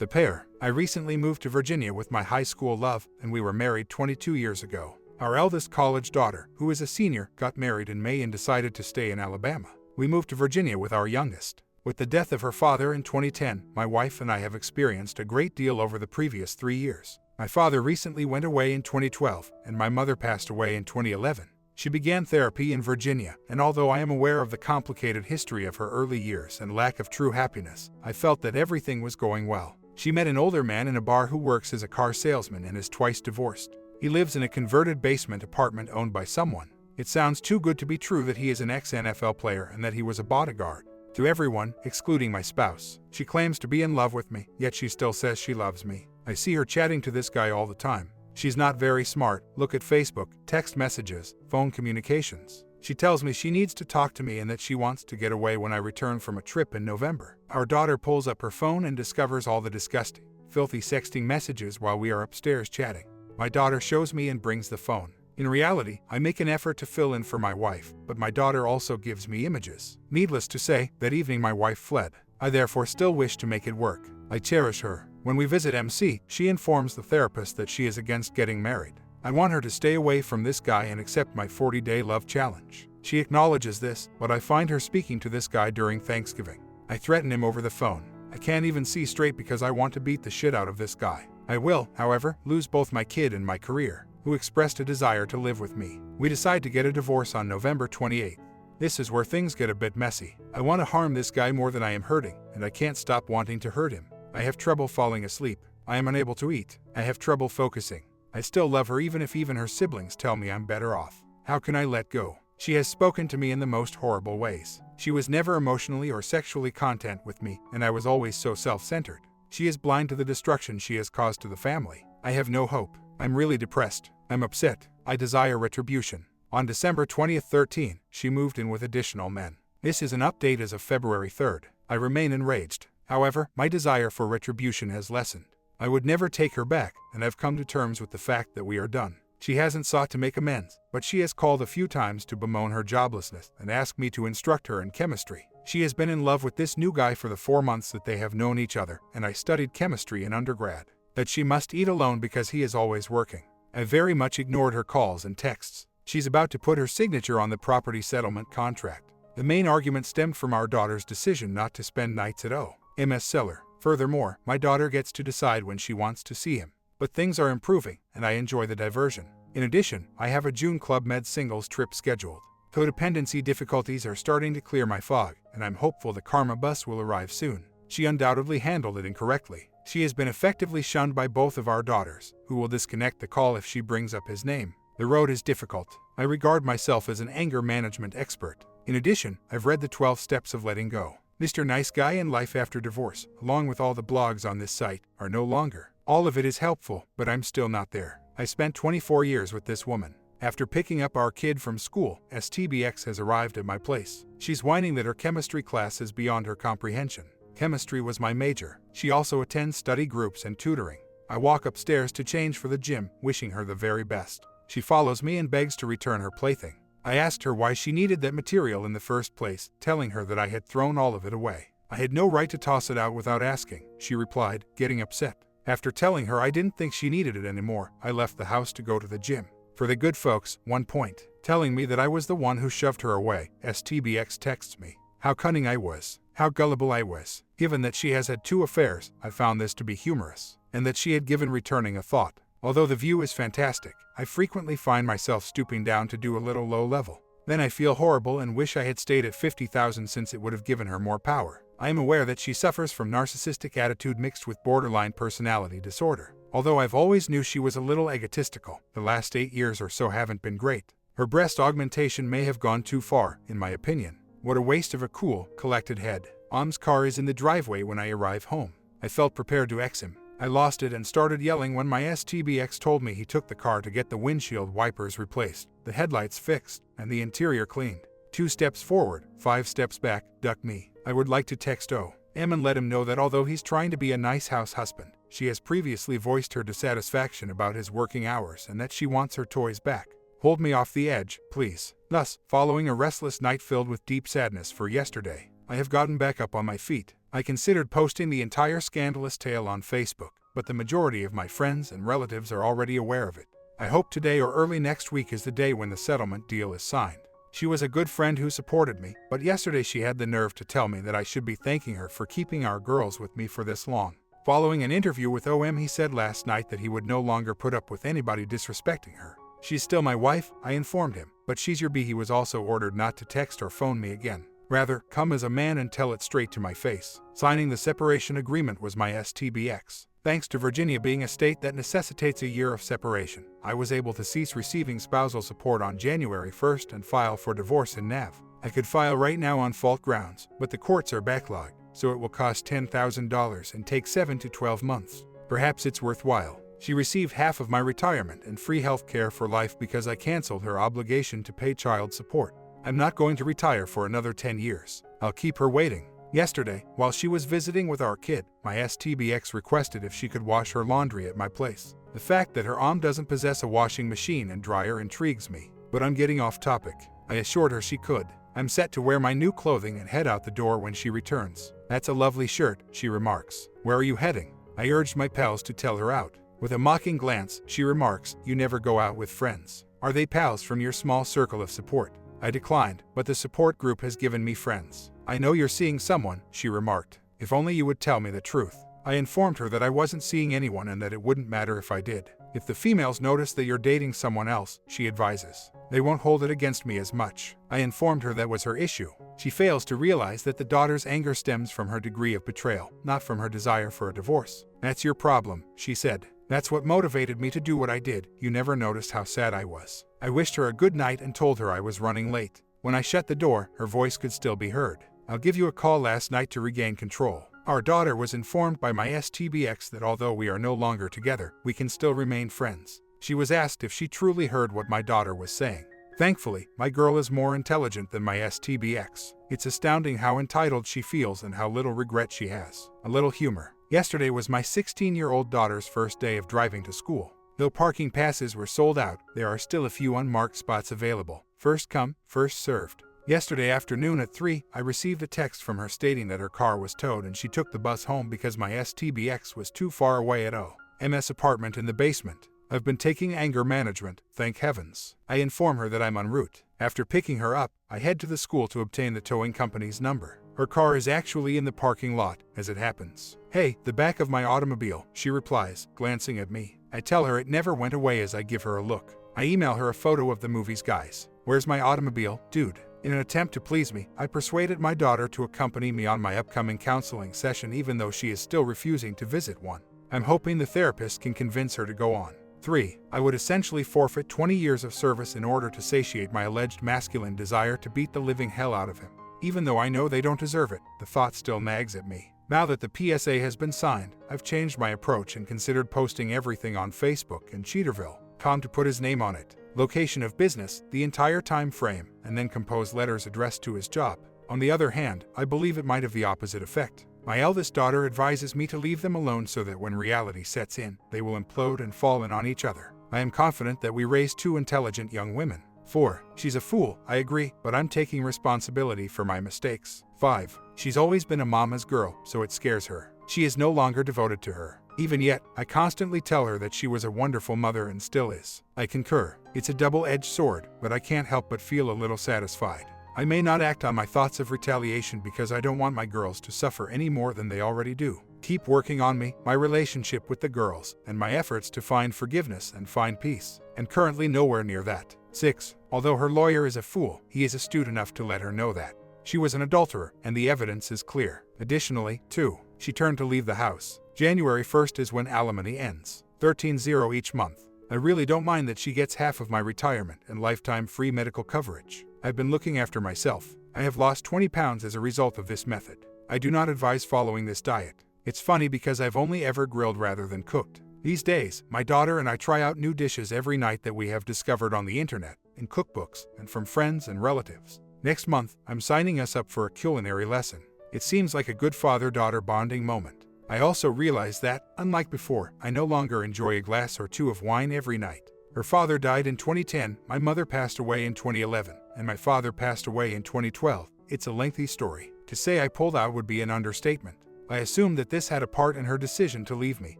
The pair. I recently moved to Virginia with my high school love, and we were married 22 years ago. Our eldest college daughter, who is a senior, got married in May and decided to stay in Alabama. We moved to Virginia with our youngest. With the death of her father in 2010, my wife and I have experienced a great deal over the previous 3 years. My father recently went away in 2012, and my mother passed away in 2011. She began therapy in Virginia, and although I am aware of the complicated history of her early years and lack of true happiness, I felt that everything was going well. She met an older man in a bar who works as a car salesman and is twice divorced. He lives in a converted basement apartment owned by someone. It sounds too good to be true that he is an ex-NFL player and that he was a bodyguard to everyone, excluding my spouse. She claims to be in love with me, yet she still says she loves me. I see her chatting to this guy all the time. She's not very smart. Look at Facebook, text messages, phone communications. She tells me she needs to talk to me and that she wants to get away when I return from a trip in November. Our daughter pulls up her phone and discovers all the disgusting, filthy sexting messages while we are upstairs chatting. My daughter shows me and brings the phone. In reality, I make an effort to fill in for my wife, but my daughter also gives me images. Needless to say, that evening my wife fled. I therefore still wish to make it work. I cherish her. When we visit MC, she informs the therapist that she is against getting married. I want her to stay away from this guy and accept my 40-day love challenge. She acknowledges this, but I find her speaking to this guy during Thanksgiving. I threaten him over the phone. I can't even see straight because I want to beat the shit out of this guy. I will, however, lose both my kid and my career, who expressed a desire to live with me. We decide to get a divorce on November 28th. This is where things get a bit messy. I want to harm this guy more than I am hurting, and I can't stop wanting to hurt him. I have trouble falling asleep. I am unable to eat. I have trouble focusing. I still love her even if her siblings tell me I'm better off. How can I let go? She has spoken to me in the most horrible ways. She was never emotionally or sexually content with me, and I was always so self-centered. She is blind to the destruction she has caused to the family. I have no hope. I'm really depressed. I'm upset. I desire retribution. On December 20th, 13, she moved in with additional men. This is an update as of February 3rd. I remain enraged. However, my desire for retribution has lessened. I would never take her back, and I've come to terms with the fact that we are done. She hasn't sought to make amends, but she has called a few times to bemoan her joblessness and ask me to instruct her in chemistry. She has been in love with this new guy for the 4 months that they have known each other, and I studied chemistry in undergrad. That she must eat alone because he is always working. I very much ignored her calls and texts. She's about to put her signature on the property settlement contract. The main argument stemmed from our daughter's decision not to spend nights at O.M.'s cellar. Furthermore, my daughter gets to decide when she wants to see him. But things are improving, and I enjoy the diversion. In addition, I have a June Club Med singles trip scheduled. Codependency difficulties are starting to clear my fog, and I'm hopeful the karma bus will arrive soon. She undoubtedly handled it incorrectly. She has been effectively shunned by both of our daughters, who will disconnect the call if she brings up his name. The road is difficult. I regard myself as an anger management expert. In addition, I've read the 12 Steps of Letting Go. Mr. Nice Guy and Life After Divorce, along with all the blogs on this site, are no longer. All of it is helpful, but I'm still not there. I spent 24 years with this woman. After picking up our kid from school, STBX has arrived at my place. She's whining that her chemistry class is beyond her comprehension. Chemistry was my major. She also attends study groups and tutoring. I walk upstairs to change for the gym, wishing her the very best. She follows me and begs to return her plaything. I asked her why she needed that material in the first place, telling her that I had thrown all of it away. I had no right to toss it out without asking, she replied, getting upset. After telling her I didn't think she needed it anymore, I left the house to go to the gym. For the good folks, 1 point. Telling me that I was the one who shoved her away, STBX texts me. How cunning I was. How gullible I was. Given that she has had 2 affairs, I found this to be humorous, and that she had given returning a thought. Although the view is fantastic, I frequently find myself stooping down to do a little low level. Then I feel horrible and wish I had stayed at 50,000 since it would have given her more power. I am aware that she suffers from narcissistic attitude mixed with borderline personality disorder. Although I've always knew she was a little egotistical, the last 8 years or so haven't been great. Her breast augmentation may have gone too far, in my opinion. What a waste of a cool, collected head. Om's car is in the driveway when I arrive home. I felt prepared to X him. I lost it and started yelling when my STBX told me he took the car to get the windshield wipers replaced, the headlights fixed, and the interior cleaned. 2 steps forward, 5 steps back, duck me. I would like to text O.M. and let him know that although he's trying to be a nice house husband, she has previously voiced her dissatisfaction about his working hours and that she wants her toys back. Hold me off the edge, please. Thus, following a restless night filled with deep sadness for yesterday, I have gotten back up on my feet. I considered posting the entire scandalous tale on Facebook, but the majority of my friends and relatives are already aware of it. I hope today or early next week is the day when the settlement deal is signed. She was a good friend who supported me, but yesterday she had the nerve to tell me that I should be thanking her for keeping our girls with me for this long. Following an interview with OM, he said last night that he would no longer put up with anybody disrespecting her. She's still my wife, I informed him, but she's your B. He was also ordered not to text or phone me again. Rather, come as a man and tell it straight to my face. Signing the separation agreement was my STBX. Thanks to Virginia being a state that necessitates a year of separation, I was able to cease receiving spousal support on January 1st and file for divorce in NAV. I could file right now on fault grounds, but the courts are backlogged, so it will cost $10,000 and take 7 to 12 months. Perhaps it's worthwhile. She received half of my retirement and free health care for life because I canceled her obligation to pay child support. I'm not going to retire for another 10 years. I'll keep her waiting. Yesterday, while she was visiting with our kid, my STBX requested if she could wash her laundry at my place. The fact that her mom doesn't possess a washing machine and dryer intrigues me, but I'm getting off topic. I assured her she could. I'm set to wear my new clothing and head out the door when she returns. That's a lovely shirt, she remarks. Where are you heading? I urged my pals to tell her out. With a mocking glance, she remarks, you never go out with friends. Are they pals from your small circle of support? I declined, but the support group has given me friends. I know you're seeing someone, she remarked. If only you would tell me the truth. I informed her that I wasn't seeing anyone and that it wouldn't matter if I did. If the females notice that you're dating someone else, she advises, they won't hold it against me as much. I informed her that was her issue. She fails to realize that the daughter's anger stems from her degree of betrayal, not from her desire for a divorce. That's your problem, she said. That's what motivated me to do what I did. You never noticed how sad I was. I wished her a good night and told her I was running late. When I shut the door, her voice could still be heard. I'll give you a call last night to regain control. Our daughter was informed by my STBX that although we are no longer together, we can still remain friends. She was asked if she truly heard what my daughter was saying. Thankfully, my girl is more intelligent than my STBX. It's astounding how entitled she feels and how little regret she has. A little humor. Yesterday was my 16-year-old daughter's first day of driving to school. Though parking passes were sold out, there are still a few unmarked spots available. First come, first served. Yesterday afternoon at 3, I received a text from her stating that her car was towed and she took the bus home because my STBX was too far away at OM's apartment in the basement. I've been taking anger management, thank heavens. I inform her that I'm en route. After picking her up, I head to the school to obtain the towing company's number. Her car is actually in the parking lot, as it happens. Hey, the back of my automobile, she replies, glancing at me. I tell her it never went away as I give her a look. I email her a photo of the movie's guys. Where's my automobile, dude? In an attempt to please me, I persuaded my daughter to accompany me on my upcoming counseling session even though she is still refusing to visit one. I'm hoping the therapist can convince her to go on. 3. I would essentially forfeit 20 years of service in order to satiate my alleged masculine desire to beat the living hell out of him. Even though I know they don't deserve it, the thought still nags at me. Now that the PSA has been signed, I've changed my approach and considered posting everything on Facebook and Cheaterville.com to put his name on it, location of business, the entire time frame, and then compose letters addressed to his job. On the other hand, I believe it might have the opposite effect. My eldest daughter advises me to leave them alone so that when reality sets in, they will implode and fall in on each other. I am confident that we raise 2 intelligent young women. 4. She's a fool, I agree, but I'm taking responsibility for my mistakes. 5. She's always been a mama's girl, so it scares her. She is no longer devoted to her. Even yet, I constantly tell her that she was a wonderful mother and still is. I concur. It's a double-edged sword, but I can't help but feel a little satisfied. I may not act on my thoughts of retaliation because I don't want my girls to suffer any more than they already do. Keep working on me, my relationship with the girls, and my efforts to find forgiveness and find peace, and currently nowhere near that. 6. Although her lawyer is a fool, he is astute enough to let her know that. She was an adulterer, and the evidence is clear. Additionally, 2. She turned to leave the house. January 1st is when alimony ends. $13.00 each month. I really don't mind that she gets half of my retirement and lifetime free medical coverage. I've been looking after myself. I have lost 20 pounds as a result of this method. I do not advise following this diet. It's funny because I've only ever grilled rather than cooked. These days, my daughter and I try out new dishes every night that we have discovered on the internet, in cookbooks, and from friends and relatives. Next month, I'm signing us up for a culinary lesson. It seems like a good father-daughter bonding moment. I also realize that, unlike before, I no longer enjoy a glass or 2 of wine every night. Her father died in 2010, my mother passed away in 2011, and my father passed away in 2012. It's a lengthy story. To say I pulled out would be an understatement. I assumed that this had a part in her decision to leave me,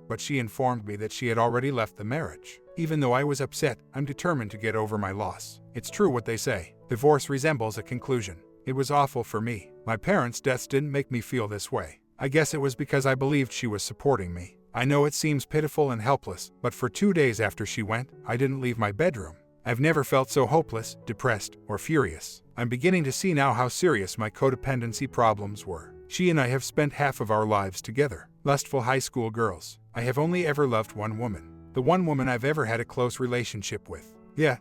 but she informed me that she had already left the marriage. Even though I was upset, I'm determined to get over my loss. It's true what they say. Divorce resembles a conclusion. It was awful for me. My parents' deaths didn't make me feel this way. I guess it was because I believed she was supporting me. I know it seems pitiful and helpless, but for 2 days after she went, I didn't leave my bedroom. I've never felt so hopeless, depressed, or furious. I'm beginning to see now how serious my codependency problems were. She and I have spent half of our lives together. Lustful high school girls. I have only ever loved one woman. The one woman I've ever had a close relationship with. Yeah,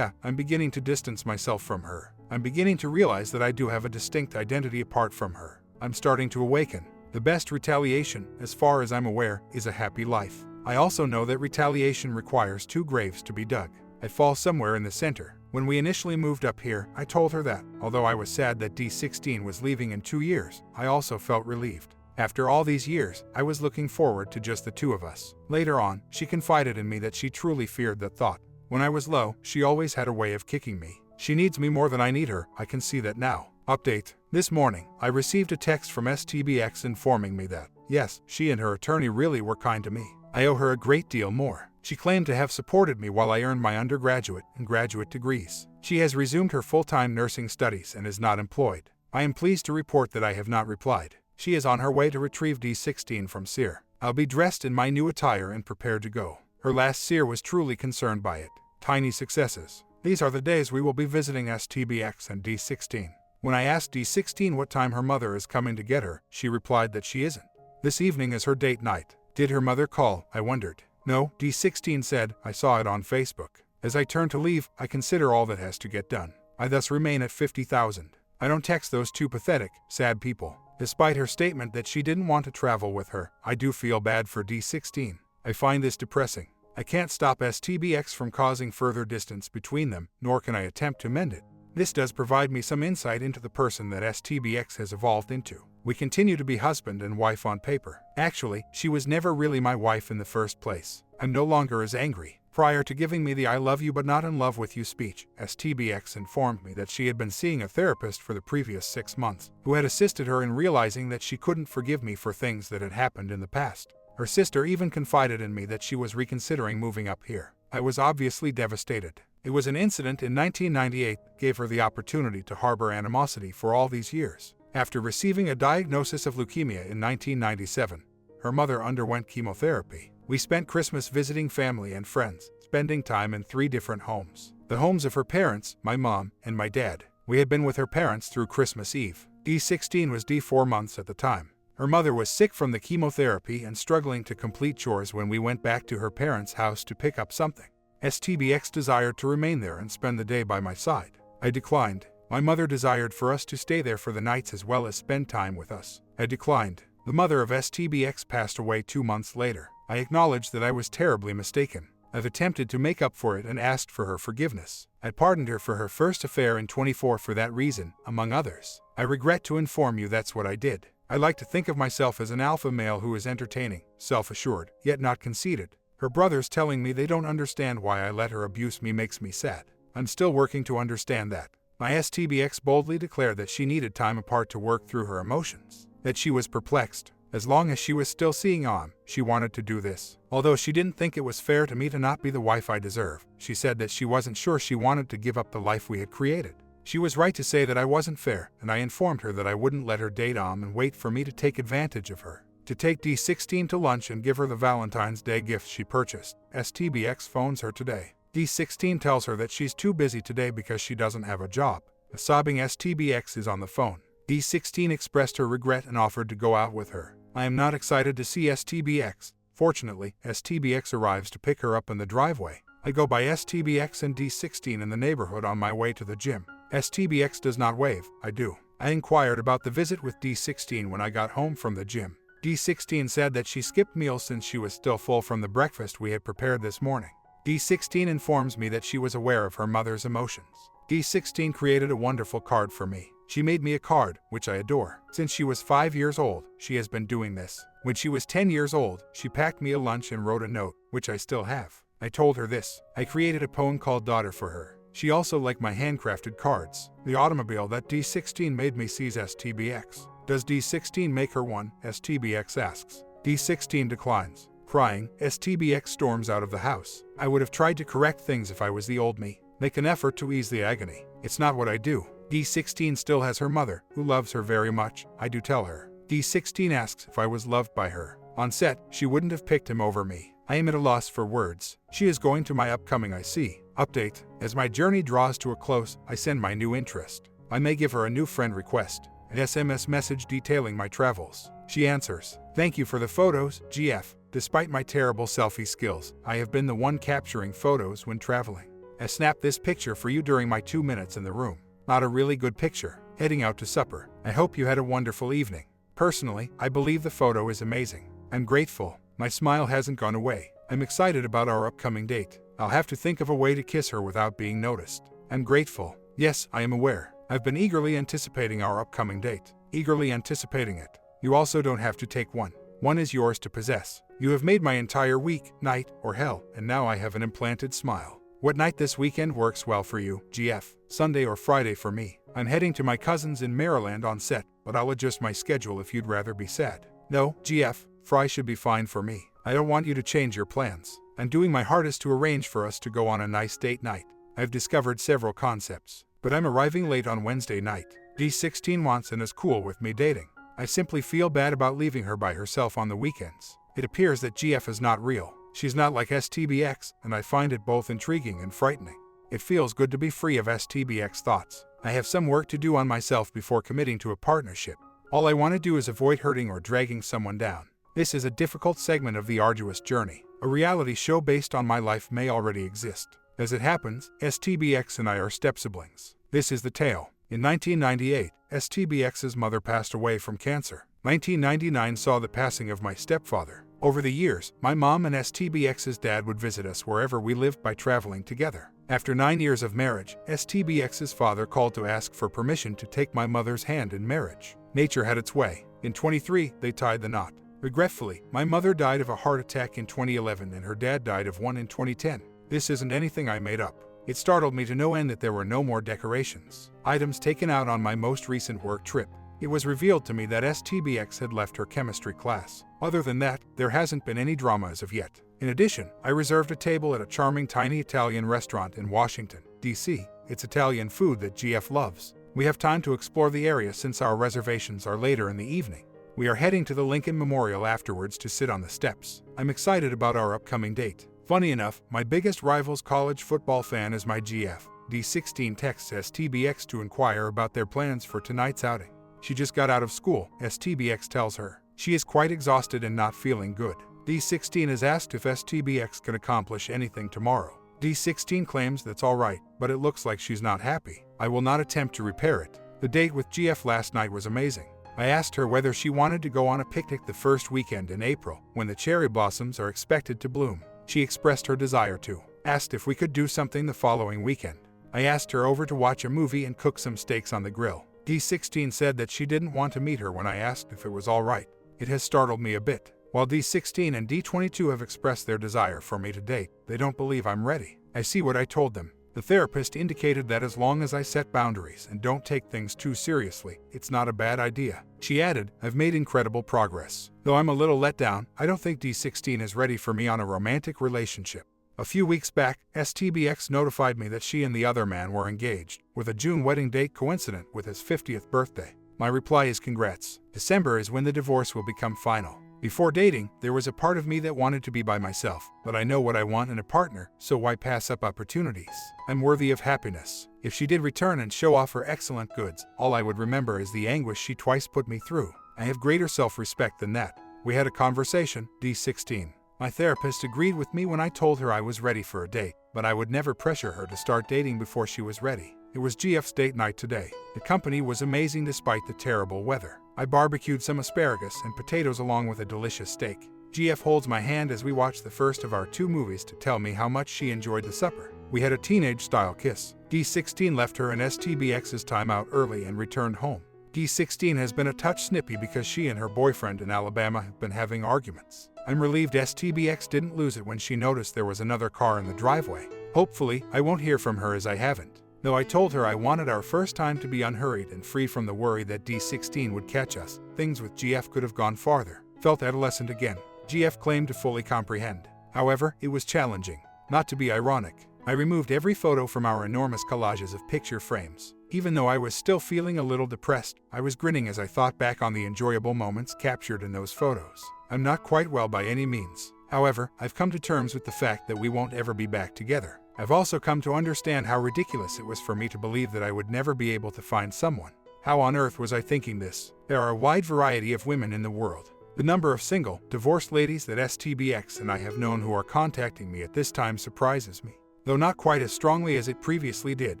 I'm beginning to distance myself from her. I'm beginning to realize that I do have a distinct identity apart from her. I'm starting to awaken. The best retaliation, as far as I'm aware, is a happy life. I also know that retaliation requires 2 graves to be dug. I fall somewhere in the center. When we initially moved up here, I told her that, although I was sad that D16 was leaving in 2 years, I also felt relieved. After all these years, I was looking forward to just the 2 of us. Later on, she confided in me that she truly feared that thought. When I was low, she always had a way of kicking me. She needs me more than I need her, I can see that now. Update. This morning, I received a text from STBX informing me that, yes, she and her attorney really were kind to me. I owe her a great deal more. She claimed to have supported me while I earned my undergraduate and graduate degrees. She has resumed her full-time nursing studies and is not employed. I am pleased to report that I have not replied. She is on her way to retrieve D16 from SEER. I'll be dressed in my new attire and prepared to go. Her last SEER was truly concerned by it. Tiny successes. These are the days we will be visiting STBX and D16. When I asked D16 what time her mother is coming to get her, she replied that she isn't. This evening is her date night. Did her mother call? I wondered. No, D16 said. I saw it on Facebook. As I turn to leave, I consider all that has to get done. I thus remain at 50,000. I don't text those 2 pathetic, sad people. Despite her statement that she didn't want to travel with her, I do feel bad for D16. I find this depressing. I can't stop STBX from causing further distance between them, nor can I attempt to mend it. This does provide me some insight into the person that STBX has evolved into. We continue to be husband and wife on paper. Actually, she was never really my wife in the first place. I'm no longer as angry. Prior to giving me the I love you but not in love with you speech, STBX informed me that she had been seeing a therapist for the previous 6 months, who had assisted her in realizing that she couldn't forgive me for things that had happened in the past. Her sister even confided in me that she was reconsidering moving up here. I was obviously devastated. It was an incident in 1998 that gave her the opportunity to harbor animosity for all these years. After receiving a diagnosis of leukemia in 1997, her mother underwent chemotherapy. We spent Christmas visiting family and friends, spending time in 3 different homes. The homes of her parents, my mom, and my dad. We had been with her parents through Christmas Eve. D16 was D4 months at the time. Her mother was sick from the chemotherapy and struggling to complete chores when we went back to her parents' house to pick up something. STBX desired to remain there and spend the day by my side. I declined. My mother desired for us to stay there for the nights as well as spend time with us. I declined. The mother of STBX passed away 2 months later. I acknowledged that I was terribly mistaken. I've attempted to make up for it and asked for her forgiveness. I pardoned her for her first affair in 24 for that reason, among others. I regret to inform you that's what I did. I like to think of myself as an alpha male who is entertaining, self-assured, yet not conceited. Her brothers telling me they don't understand why I let her abuse me makes me sad. I'm still working to understand that. My STBX boldly declared that she needed time apart to work through her emotions, that she was perplexed. As long as she was still seeing Om, she wanted to do this. Although she didn't think it was fair to me to not be the wife I deserve, she said that she wasn't sure she wanted to give up the life we had created. She was right to say that I wasn't fair, and I informed her that I wouldn't let her date Om and wait for me to take advantage of her. To take D16 to lunch and give her the Valentine's Day gift she purchased. STBX phones her today. D16 tells her that she's too busy today because she doesn't have a job. A sobbing STBX is on the phone. D16 expressed her regret and offered to go out with her. I am not excited to see STBX. Fortunately, STBX arrives to pick her up in the driveway. I go by STBX and D16 in the neighborhood on my way to the gym. STBX does not wave, I do. I inquired about the visit with D16 when I got home from the gym. D16 said that she skipped meals since she was still full from the breakfast we had prepared this morning. D16 informs me that she was aware of her mother's emotions. D16 created a wonderful card for me. She made me a card, which I adore. Since she was 5 years old, she has been doing this. When she was 10 years old, she packed me a lunch and wrote a note, which I still have. I told her this. I created a poem called Daughter for her. She also liked my handcrafted cards. The automobile that D16 made me sees STBX. Does D16 make her one? STBX asks. D16 declines. Crying, STBX storms out of the house. I would have tried to correct things if I was the old me. Make an effort to ease the agony. It's not what I do. D16 still has her mother, who loves her very much. I do tell her. D16 asks if I was loved by her. On set, she wouldn't have picked him over me. I am at a loss for words. She is going to my upcoming I see. Update. As my journey draws to a close, I send my new interest. I may give her a new friend request. An SMS message detailing my travels. She answers. Thank you for the photos, GF. Despite my terrible selfie skills, I have been the one capturing photos when traveling. I snapped this picture for you during my 2 minutes in the room. Not a really good picture. Heading out to supper. I hope you had a wonderful evening. Personally, I believe the photo is amazing. I'm grateful. My smile hasn't gone away. I'm excited about our upcoming date. I'll have to think of a way to kiss her without being noticed. I'm grateful. Yes, I am aware. I've been eagerly anticipating our upcoming date. Eagerly anticipating it. You also don't have to take one. One is yours to possess. You have made my entire week, night, or hell, and now I have an implanted smile. What night this weekend works well for you, GF? Sunday or Friday for me. I'm heading to my cousin's in Maryland on set, but I'll adjust my schedule if you'd rather be sad. No, GF, Fry should be fine for me. I don't want you to change your plans. I'm doing my hardest to arrange for us to go on a nice date night. I've discovered several concepts, but I'm arriving late on Wednesday night. D16 wants and is cool with me dating. I simply feel bad about leaving her by herself on the weekends. It appears that GF is not real. She's not like STBX, and I find it both intriguing and frightening. It feels good to be free of STBX thoughts. I have some work to do on myself before committing to a partnership. All I want to do is avoid hurting or dragging someone down. This is a difficult segment of the arduous journey. A reality show based on my life may already exist. As it happens, STBX and I are step-siblings. This is the tale. In 1998, STBX's mother passed away from cancer. 1999 saw the passing of my stepfather. Over the years, my mom and STBX's dad would visit us wherever we lived by traveling together. After 9 years of marriage, STBX's father called to ask for permission to take my mother's hand in marriage. Nature had its way. In 23, they tied the knot. Regretfully, my mother died of a heart attack in 2011 and her dad died of one in 2010. This isn't anything I made up. It startled me to no end that there were no more decorations. Items taken out on my most recent work trip. It was revealed to me that STBX had left her chemistry class. Other than that, there hasn't been any drama as of yet. In addition, I reserved a table at a charming tiny Italian restaurant in Washington, D.C. It's Italian food that GF loves. We have time to explore the area since our reservations are later in the evening. We are heading to the Lincoln Memorial afterwards to sit on the steps. I'm excited about our upcoming date. Funny enough, my biggest rival's college football fan is my GF. D16 texts STBX to inquire about their plans for tonight's outing. She just got out of school, STBX tells her. She is quite exhausted and not feeling good. D16 is asked if STBX can accomplish anything tomorrow. D16 claims that's alright, but it looks like she's not happy. I will not attempt to repair it. The date with GF last night was amazing. I asked her whether she wanted to go on a picnic the first weekend in April, when the cherry blossoms are expected to bloom. She expressed her desire to. Asked if we could do something the following weekend. I asked her over to watch a movie and cook some steaks on the grill. D16 said that she didn't want to meet her when I asked if it was all right. It has startled me a bit. While D16 and D22 have expressed their desire for me to date, they don't believe I'm ready. I see what I told them. The therapist indicated that as long as I set boundaries and don't take things too seriously, it's not a bad idea. She added, I've made incredible progress. Though I'm a little let down, I don't think D16 is ready for me on a romantic relationship. A few weeks back, STBX notified me that she and the other man were engaged, with a June wedding date coincident with his 50th birthday. My reply is congrats. December is when the divorce will become final. Before dating, there was a part of me that wanted to be by myself, but I know what I want in a partner, so why pass up opportunities? I'm worthy of happiness. If she did return and show off her excellent goods, all I would remember is the anguish she twice put me through. I have greater self-respect than that. We had a conversation, D16. My therapist agreed with me when I told her I was ready for a date, but I would never pressure her to start dating before she was ready. It was GF's date night today. The company was amazing despite the terrible weather. I barbecued some asparagus and potatoes along with a delicious steak. GF holds my hand as we watch the first of our 2 movies to tell me how much she enjoyed the supper. We had a teenage-style kiss. D16 left her and STBX's time out early and returned home. D16 has been a touch snippy because she and her boyfriend in Alabama have been having arguments. I'm relieved STBX didn't lose it when she noticed there was another car in the driveway. Hopefully, I won't hear from her as I haven't. Though I told her I wanted our first time to be unhurried and free from the worry that D16 would catch us, things with GF could have gone farther. Felt adolescent again. GF claimed to fully comprehend. However, it was challenging. Not to be ironic, I removed every photo from our enormous collages of picture frames. Even though I was still feeling a little depressed, I was grinning as I thought back on the enjoyable moments captured in those photos. I'm not quite well by any means. However, I've come to terms with the fact that we won't ever be back together. I've also come to understand how ridiculous it was for me to believe that I would never be able to find someone. How on earth was I thinking this? There are a wide variety of women in the world. The number of single, divorced ladies that STBX and I have known who are contacting me at this time surprises me. Though not quite as strongly as it previously did,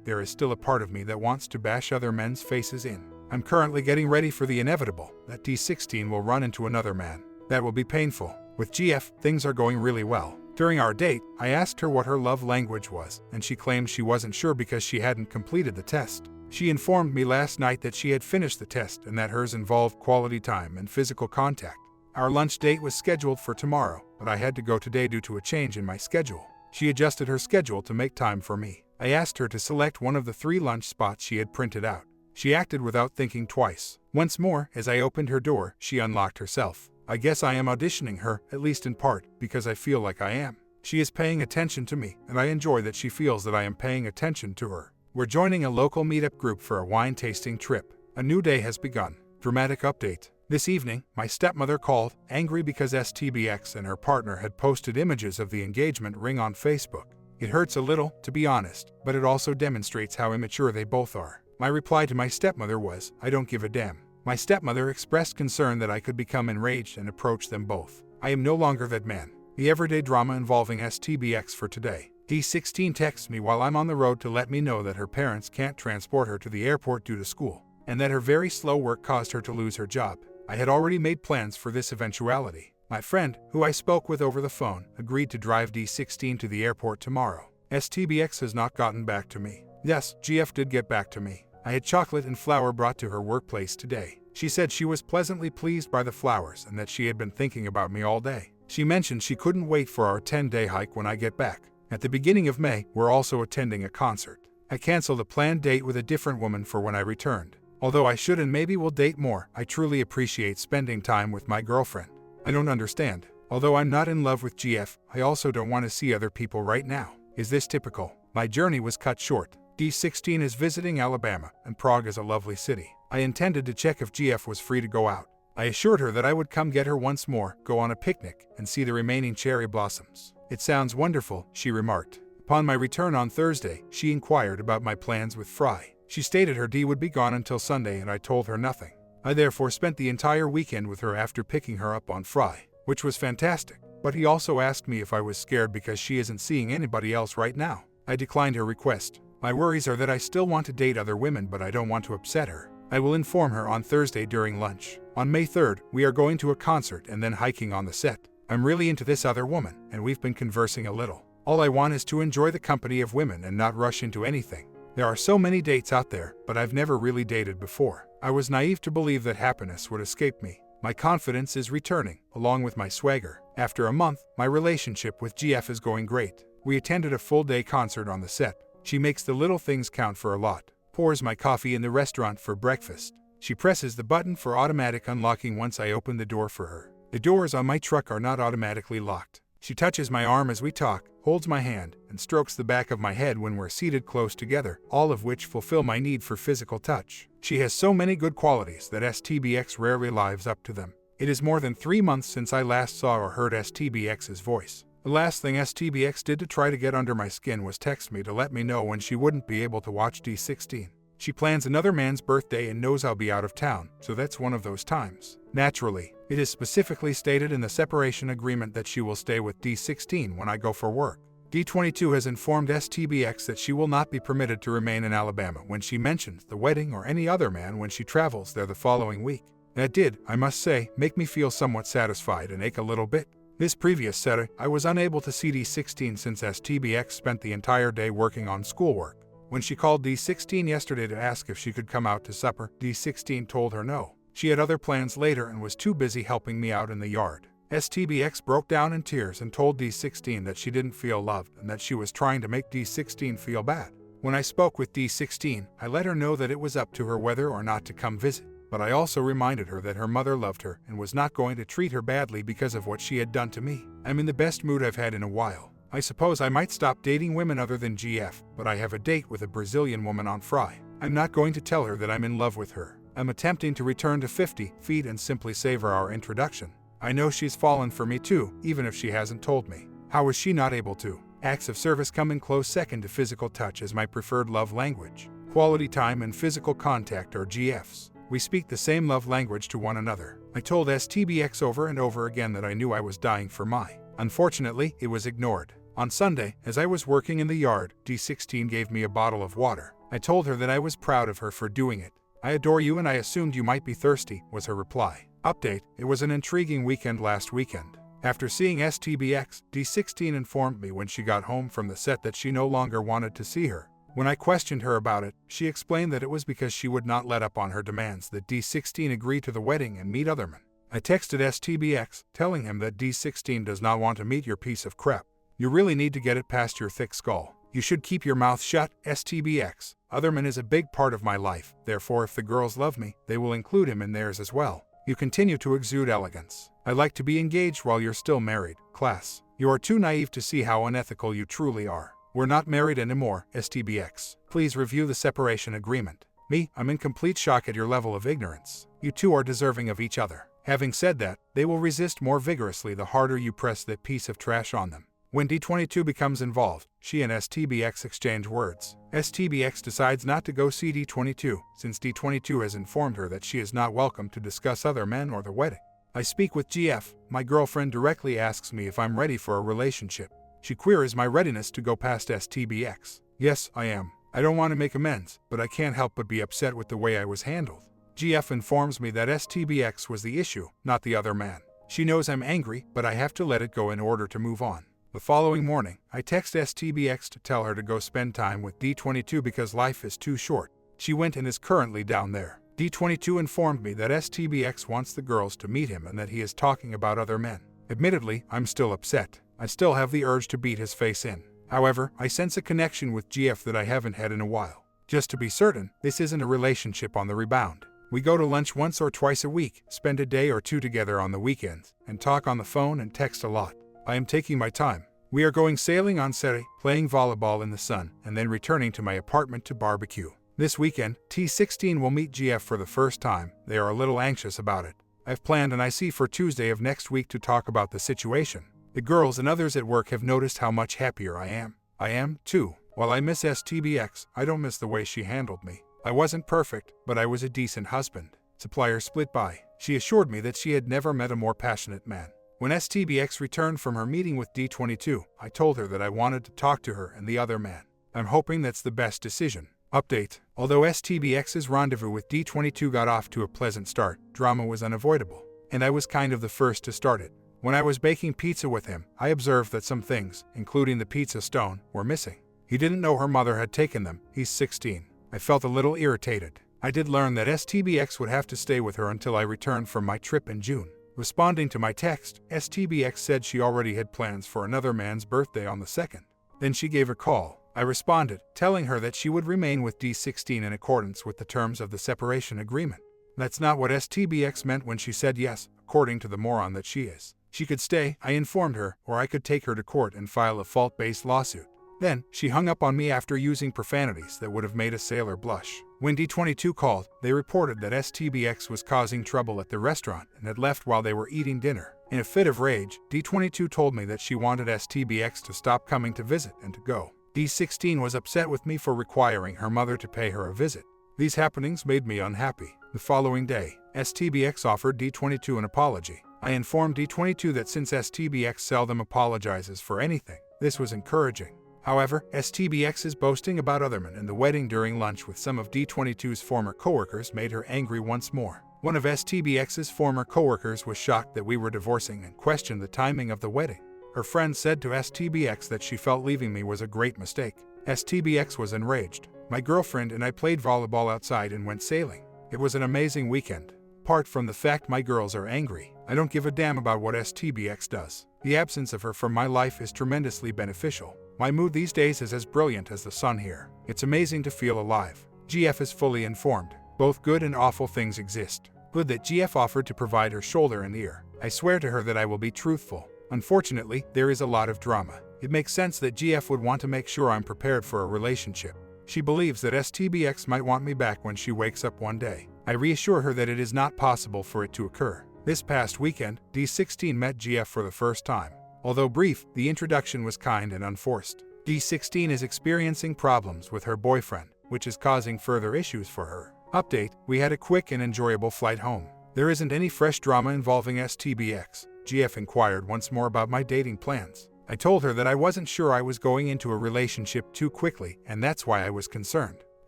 there is still a part of me that wants to bash other men's faces in. I'm currently getting ready for the inevitable, that D16 will run into another man. That will be painful. With GF, things are going really well. During our date, I asked her what her love language was, and she claimed she wasn't sure because she hadn't completed the test. She informed me last night that she had finished the test and that hers involved quality time and physical contact. Our lunch date was scheduled for tomorrow, but I had to go today due to a change in my schedule. She adjusted her schedule to make time for me. I asked her to select one of the 3 lunch spots she had printed out. She acted without thinking twice. Once more, as I opened her door, she unlocked herself. I guess I am auditioning her, at least in part, because I feel like I am. She is paying attention to me, and I enjoy that she feels that I am paying attention to her. We're joining a local meetup group for a wine tasting trip. A new day has begun. Dramatic update. This evening, my stepmother called, angry because STBX and her partner had posted images of the engagement ring on Facebook. It hurts a little, to be honest, but it also demonstrates how immature they both are. My reply to my stepmother was, I don't give a damn. My stepmother expressed concern that I could become enraged and approach them both. I am no longer that man. The everyday drama involving STBX for today. D16 texts me while I'm on the road to let me know that her parents can't transport her to the airport due to school, and that her very slow work caused her to lose her job. I had already made plans for this eventuality. My friend, who I spoke with over the phone, agreed to drive D16 to the airport tomorrow. STBX has not gotten back to me. Yes, GF did get back to me. I had chocolate and flour brought to her workplace today. She said she was pleasantly pleased by the flowers and that she had been thinking about me all day. She mentioned she couldn't wait for our 10-day hike when I get back. At the beginning of May, we're also attending a concert. I canceled a planned date with a different woman for when I returned. Although I should and maybe will date more, I truly appreciate spending time with my girlfriend. I don't understand. Although I'm not in love with GF, I also don't want to see other people right now. Is this typical? My journey was cut short. D16 is visiting Alabama, and Prague is a lovely city. I intended to check if GF was free to go out. I assured her that I would come get her once more, go on a picnic, and see the remaining cherry blossoms. It sounds wonderful, she remarked. Upon my return on Thursday, she inquired about my plans with Fry. She stated her D would be gone until Sunday and I told her nothing. I therefore spent the entire weekend with her after picking her up on Fry, which was fantastic. But he also asked me if I was scared because she isn't seeing anybody else right now. I declined her request. My worries are that I still want to date other women but I don't want to upset her. I will inform her on Thursday during lunch. On May 3rd, we are going to a concert and then hiking on the set. I'm really into this other woman, and we've been conversing a little. All I want is to enjoy the company of women and not rush into anything. There are so many dates out there, but I've never really dated before. I was naive to believe that happiness would escape me. My confidence is returning, along with my swagger. After a month, my relationship with GF is going great. We attended a full-day concert on the set. She makes the little things count for a lot. Pours my coffee in the restaurant for breakfast. She presses the button for automatic unlocking once I open the door for her. The doors on my truck are not automatically locked. She touches my arm as we talk, holds my hand, and strokes the back of my head when we're seated close together, all of which fulfill my need for physical touch. She has so many good qualities that STBX rarely lives up to them. It is more than 3 months since I last saw or heard STBX's voice. The last thing STBX did to try to get under my skin was text me to let me know when she wouldn't be able to watch D16. She plans another man's birthday and knows I'll be out of town, so that's one of those times. Naturally, it is specifically stated in the separation agreement that she will stay with D16 when I go for work. D22 has informed STBX that she will not be permitted to remain in Alabama when she mentions the wedding or any other man when she travels there the following week. That did, I must say, make me feel somewhat satisfied and ache a little bit. This previous setting, I was unable to see D16 since STBX spent the entire day working on schoolwork. When she called D16 yesterday to ask if she could come out to supper, D16 told her no. She had other plans later and was too busy helping me out in the yard. STBX broke down in tears and told D16 that she didn't feel loved and that she was trying to make D16 feel bad. When I spoke with D16, I let her know that it was up to her whether or not to come visit, but I also reminded her that her mother loved her and was not going to treat her badly because of what she had done to me. I'm in the best mood I've had in a while. I suppose I might stop dating women other than GF, but I have a date with a Brazilian woman on Friday. I'm not going to tell her that I'm in love with her. I'm attempting to return to 50 feet and simply savor our introduction. I know she's fallen for me too, even if she hasn't told me. How is she not able to? Acts of service come in close second to physical touch as my preferred love language. Quality time and physical contact are GFs. We speak the same love language to one another. I told STBX over and over again that I knew I was dying for my. Unfortunately, it was ignored. On Sunday, as I was working in the yard, D16 gave me a bottle of water. I told her that I was proud of her for doing it. I adore you and I assumed you might be thirsty, was her reply. Update: it was an intriguing weekend last weekend. After seeing STBX, D16 informed me when she got home from the set that she no longer wanted to see her. When I questioned her about it, she explained that it was because she would not let up on her demands that D16 agree to the wedding and meet other men. I texted STBX, telling him that D16 does not want to meet your piece of crap. You really need to get it past your thick skull. You should keep your mouth shut, STBX. Other men is a big part of my life, therefore if the girls love me, they will include him in theirs as well. You continue to exude elegance. I like to be engaged while you're still married, class. You are too naive to see how unethical you truly are. We're not married anymore, STBX. Please review the separation agreement. Me, I'm in complete shock at your level of ignorance. You two are deserving of each other. Having said that, they will resist more vigorously the harder you press that piece of trash on them. When D22 becomes involved, she and STBX exchange words. STBX decides not to go see D22, since D22 has informed her that she is not welcome to discuss other men or the wedding. I speak with GF. My girlfriend directly asks me if I'm ready for a relationship. She queries my readiness to go past STBX. Yes, I am. I don't want to make amends, but I can't help but be upset with the way I was handled. GF informs me that STBX was the issue, not the other man. She knows I'm angry, but I have to let it go in order to move on. The following morning, I text STBX to tell her to go spend time with D22 because life is too short. She went and is currently down there. D22 informed me that STBX wants the girls to meet him and that he is talking about other men. Admittedly, I'm still upset. I still have the urge to beat his face in. However, I sense a connection with GF that I haven't had in a while. Just to be certain, this isn't a relationship on the rebound. We go to lunch once or twice a week, spend a day or two together on the weekends, and talk on the phone and text a lot. I am taking my time. We are going sailing on Sere, playing volleyball in the sun, and then returning to my apartment to barbecue. This weekend, T16 will meet GF for the first time. They are a little anxious about it. I've planned an IC for Tuesday of next week to talk about the situation. The girls and others at work have noticed how much happier I am. I am, too. While I miss STBX, I don't miss the way she handled me. I wasn't perfect, but I was a decent husband. Supplier split by. She assured me that she had never met a more passionate man. When STBX returned from her meeting with D22, I told her that I wanted to talk to her and the other man. I'm hoping that's the best decision. Update: although STBX's rendezvous with D22 got off to a pleasant start, drama was unavoidable, and I was kind of the first to start it. When I was baking pizza with him, I observed that some things, including the pizza stone, were missing. He didn't know her mother had taken them. He's 16. I felt a little irritated. I did learn that STBX would have to stay with her until I returned from my trip in June. Responding to my text, STBX said she already had plans for another man's birthday on the 2nd. Then she gave a call. I responded, telling her that she would remain with D16 in accordance with the terms of the separation agreement. That's not what STBX meant when she said yes, according to the moron that she is. She could stay, I informed her, or I could take her to court and file a fault-based lawsuit. Then, she hung up on me after using profanities that would have made a sailor blush. When D22 called, they reported that STBX was causing trouble at the restaurant and had left while they were eating dinner. In a fit of rage, D22 told me that she wanted STBX to stop coming to visit and to go. D16 was upset with me for requiring her mother to pay her a visit. These happenings made me unhappy. The following day, STBX offered D22 an apology. I informed D22 that since STBX seldom apologizes for anything, this was encouraging. However, STBX's boasting about other men and the wedding during lunch with some of D22's former coworkers made her angry once more. One of STBX's former coworkers was shocked that we were divorcing and questioned the timing of the wedding. Her friend said to STBX that she felt leaving me was a great mistake. STBX was enraged. My girlfriend and I played volleyball outside and went sailing. It was an amazing weekend. Apart from the fact my girls are angry, I don't give a damn about what STBX does. The absence of her from my life is tremendously beneficial. My mood these days is as brilliant as the sun here. It's amazing to feel alive. GF is fully informed. Both good and awful things exist. Good that GF offered to provide her shoulder and ear. I swear to her that I will be truthful. Unfortunately, there is a lot of drama. It makes sense that GF would want to make sure I'm prepared for a relationship. She believes that STBX might want me back when she wakes up one day. I reassure her that it is not possible for it to occur. This past weekend, D16 met GF for the first time. Although brief, the introduction was kind and unforced. D16 is experiencing problems with her boyfriend, which is causing further issues for her. Update: we had a quick and enjoyable flight home. There isn't any fresh drama involving STBX. GF inquired once more about my dating plans. I told her that I wasn't sure I was going into a relationship too quickly, and that's why I was concerned.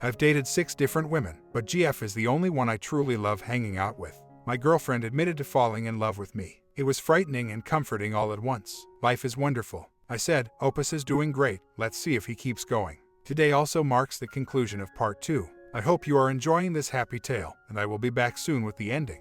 I've dated 6 different women, but GF is the only one I truly love hanging out with. My girlfriend admitted to falling in love with me. It was frightening and comforting all at once. Life is wonderful. I said, Opus is doing great, let's see if he keeps going. Today also marks the conclusion of part 2. I hope you are enjoying this happy tale, and I will be back soon with the ending.